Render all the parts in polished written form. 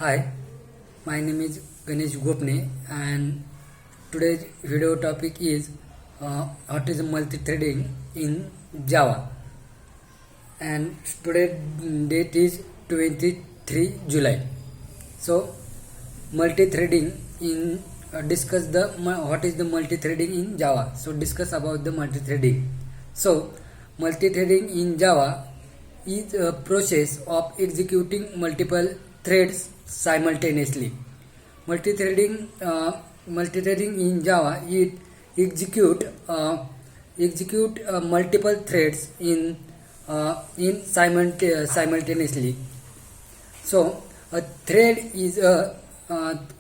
Hi, my name is Ganesh Gopne and today's video topic is what is multi-threading in Java, and today's date is 23 July. So multi-threading in discuss the what is the multi-threading in Java. So discuss about the multi-threading. So multi-threading in Java is a process of executing multiple threads simultaneously. Multi-threading in Java it execute multiple threads in simultaneously. So a thread is a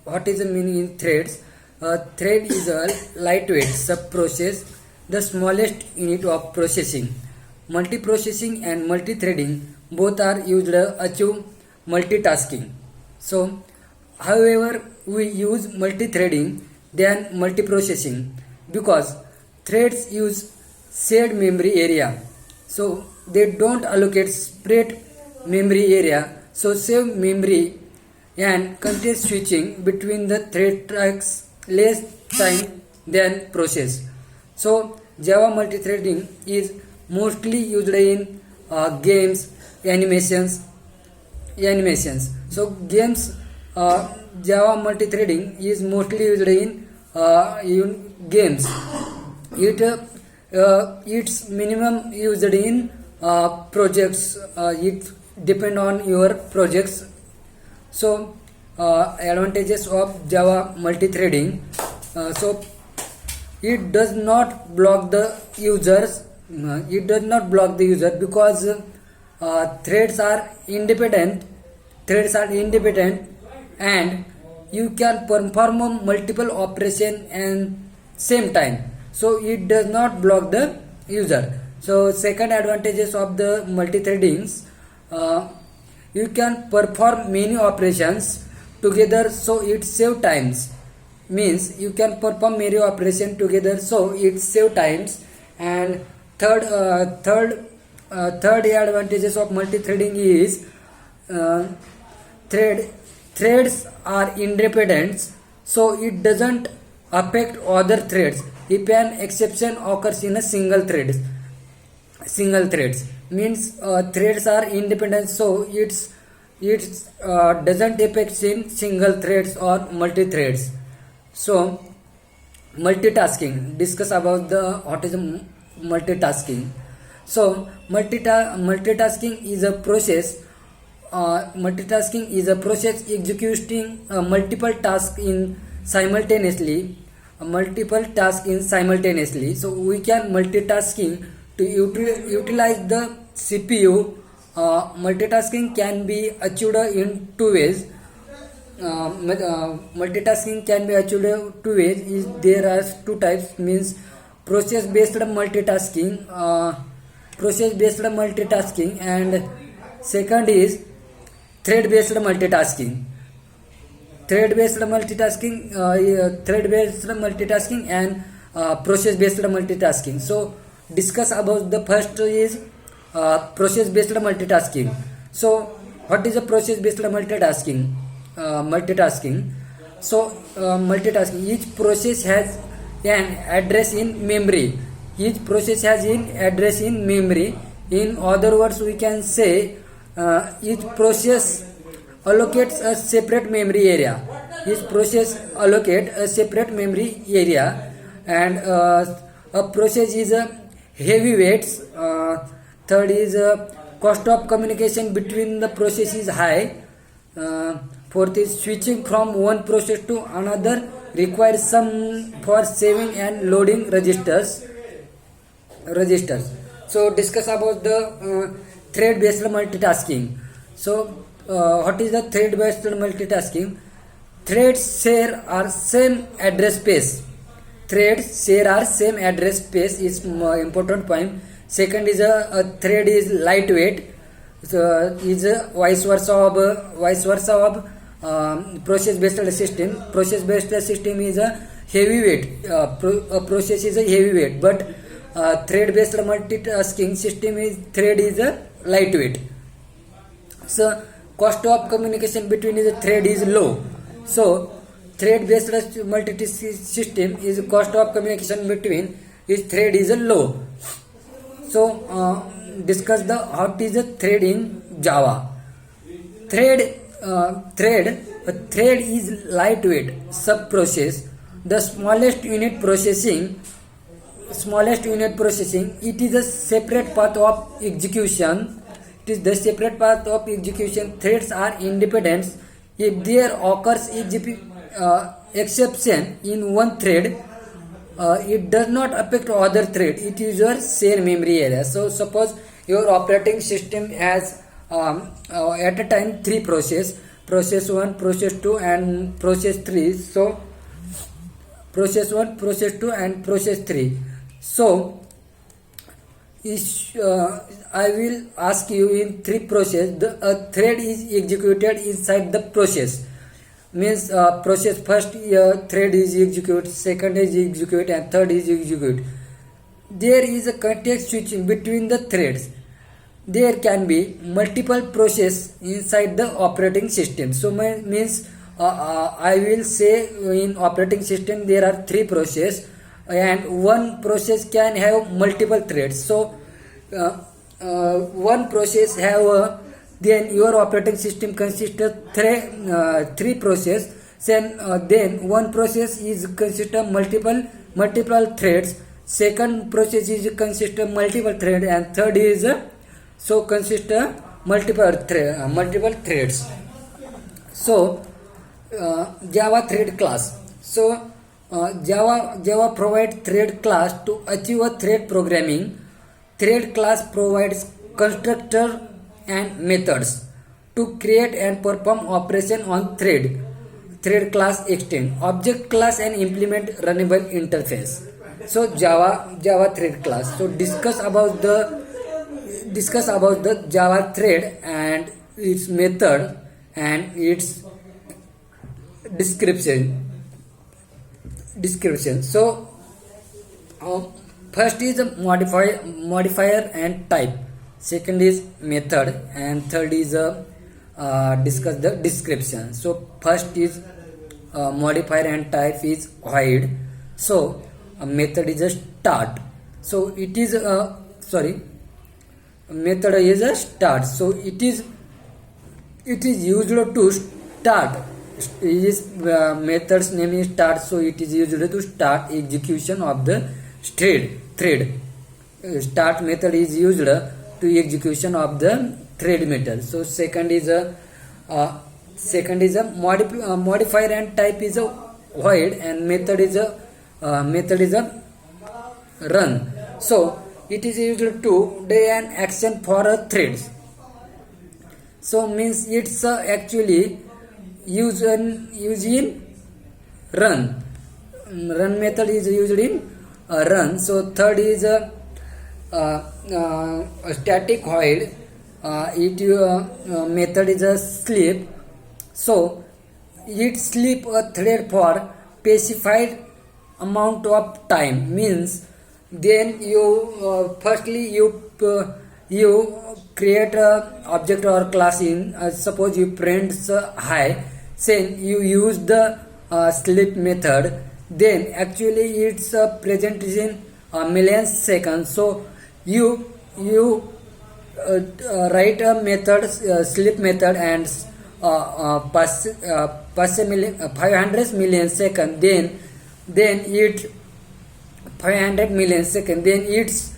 what is the meaning in threads? A thread is a lightweight sub-process, the smallest unit of processing. Multiprocessing and multithreading both are used to achieve multitasking. So, however, we use multithreading than multiprocessing because threads use shared memory area. So, they don't allocate spread memory area. So, save memory and content switching between the thread tracks less time than process. So, Java multithreading is mostly used in games, animations. So games, Java multithreading is mostly used in games. It's minimum used in projects. It depend on your projects. So advantages of Java multithreading. So it does not block the users. It does not block the user because threads are independent. And you can perform multiple operation and same time. So it does not block the user. So second advantages of the multithreadings, you can perform many operations together, so it save times. Means you can perform many operations together, so it save times. And third advantages of multithreading is threads are independent, so it doesn't affect other threads if an exception occurs in a single threads means threads are independent, so it doesn't affect in single threads or multi-threads. So multitasking, discuss about the what is multitasking. So multitasking is a process executing multiple tasks in simultaneously. So we can multitasking to utilize the CPU. Multitasking can be achieved in two ways. Multitasking can be achieved two ways. There are two types, means process based multitasking, and second is thread based multitasking. Thread based multitasking and process based multitasking. So discuss about the first is process based multitasking. So what is a process based multitasking? So multitasking, each process has an address in memory. In other words, we can say each process allocates a separate memory area. And a process is a heavyweight. Third is cost of communication between the process is high. Fourth is switching from one process to another requires some for saving and loading registers. So discuss about the thread based multitasking. So what is the thread based multitasking? Threads share our same address space. Is important point. Second is a thread is lightweight. So is vice versa of process based system. Process based system is a heavyweight. Process is a heavyweight, but thread based multitasking system is thread is a lightweight. So cost of communication between the thread is low. So thread based multi-thread system is cost of communication between each thread is low. So discuss the what is a thread in Java. A thread is lightweight sub-process, the smallest unit processing. It is a separate path of execution. Threads are independent. If there occurs exception in one thread, it does not affect other thread. It is your shared memory area. So suppose your operating system has at a time 3 process 1, process 2 and process 3. So process 1, process 2 and process 3. So I will ask you in 3 process, a thread is executed inside the process. Means process first thread is execute, second is execute and third is execute. There is a context switching between the threads. There can be multiple process inside the operating system. So means I will say in operating system there are 3 process and one process can have multiple threads. So one process have then your operating system consists of 3 process. Then one process is consist of multiple threads. Second process is consist of multiple thread and third is consist of multiple threads. So Java thread class. So Java provides thread class to achieve a thread programming. Thread class provides constructor and methods to create and perform operation on thread. Thread class extend object class and implement runnable interface. So Java thread class. So discuss about the Java thread and its method and its description. So first is a modifier and type, second is method and third is discuss the description. So first is modifier and type is void. So a method is a start. So it is method is a start. So it is used to start. Method's name is start. So it is used to start execution of the thread. Start method is used to execution of the thread method. So second is a modifier and type is a void and method is a run. So it is used to do an action for a threads. So means it's actually used in run. Run method is used in run. So third is a static void. Method is a sleep. So it sleep a thread for specified amount of time. Means then you firstly you create a object or class in suppose you print hi, then you use the sleep method, then actually it's present in milliseconds. So you write a method sleep method and 500 millisecond, then it 500 millisecond, then it's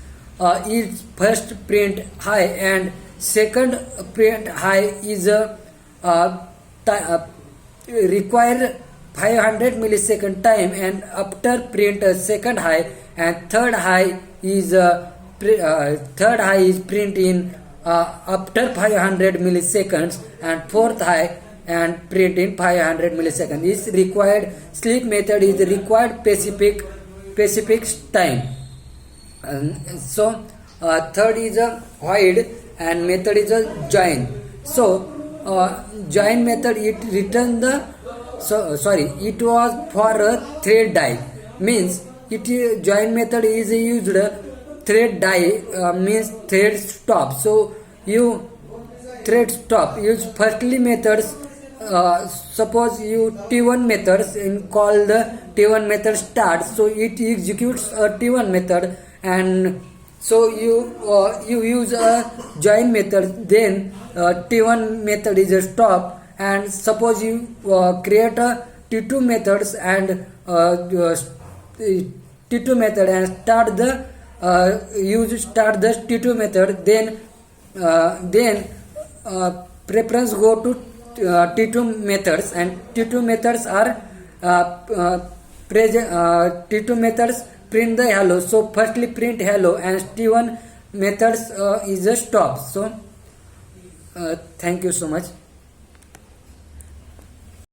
first print high and second print high is require 500 millisecond time, and after print second high and third high is print in after 500 milliseconds, and fourth high and print in 500 milliseconds. Is required sleep method is required specific time. So third is a void and method is a join. So join method it return the it was for a thread die. Means join method is used thread die means thread stop. So you thread stop. Use firstly methods. Suppose you T1 methods and call the T1 method start, so it executes a T1 method, and so you use a join method, then T1 method is a stop, and suppose you create a T2 methods and T2 method and start the start the T2 method, then preference go to T2 methods, and T2 methods are T2 methods print the hello. So firstly print hello, and T1 methods is a stop. So thank you so much.